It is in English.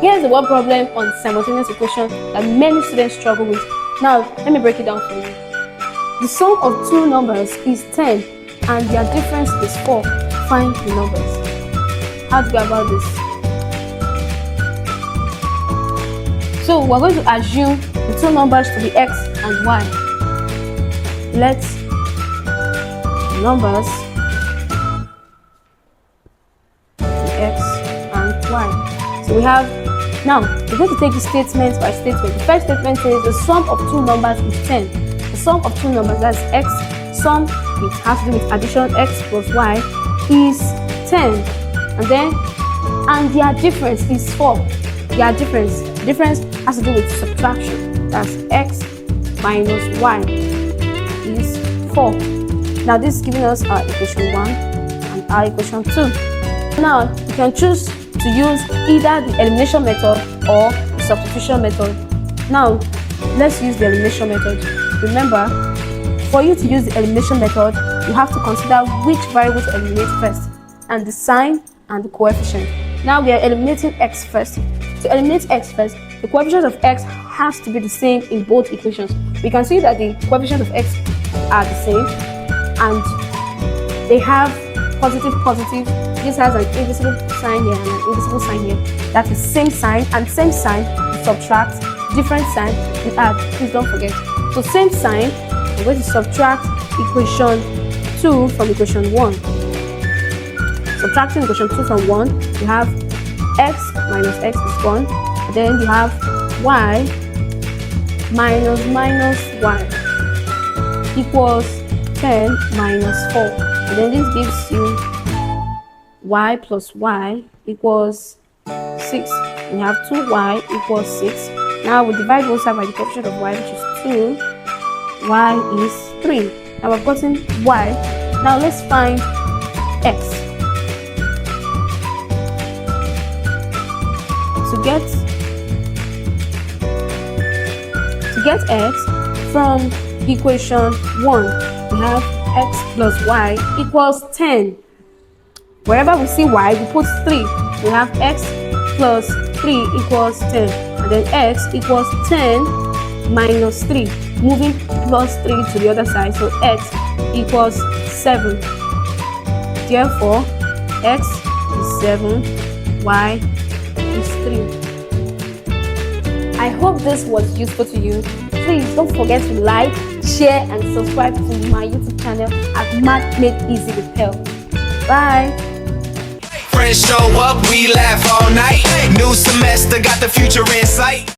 Here's the one problem on simultaneous equation that many students struggle with. Now, let me break it down for you. The sum of two numbers is 10 and their difference is 4. Find the numbers. How to go about this? So, we're going to assume the two numbers to be x and y. Let the numbers be x and y. So we have, now we're going to take the statement by statement. The first statement says the sum of two numbers is 10. The sum of two numbers, that's x, sum, it has to do with addition, x plus y, is 10. And their difference is 4. Their difference has to do with subtraction. That's x minus y is 4. Now this is giving us our equation 1 and our equation 2. Now you can choose to use either the elimination method or the substitution method. Now let's use the elimination method. Remember, for you to use the elimination method, you have to consider which variable to eliminate first, and the sign and the coefficient. Now we are eliminating x first. To eliminate x first, the coefficient of x has to be the same in both equations. We can see that the coefficient of x are the same and they have positive. This has an invisible sign here and an invisible sign here. That's the same sign, and same sign we subtract, different sign we add. Please don't forget. So same sign, we're going to subtract equation 2 from equation 1. Subtracting equation 2 from 1, you have x minus x is gone, and then you have y minus y equals 10 minus 4, and then this gives you y plus y equals 6. We have 2y equals 6. Now we divide both sides by the coefficient of y, which is 2. Y is 3. Now we've gotten y. Now let's find x. To get x from equation 1, we have x plus y equals 10. Wherever we see y, we put 3. We have x plus 3 equals 10. And then x equals 10 minus 3. Moving plus 3 to the other side. So x equals 7. Therefore, x is 7, y is 3. I hope this was useful to you. Please don't forget to like, share, and subscribe to my YouTube channel at Math Made Easy with Pearl. Bye. Friends show up, we laugh all night. New semester, got the future in sight.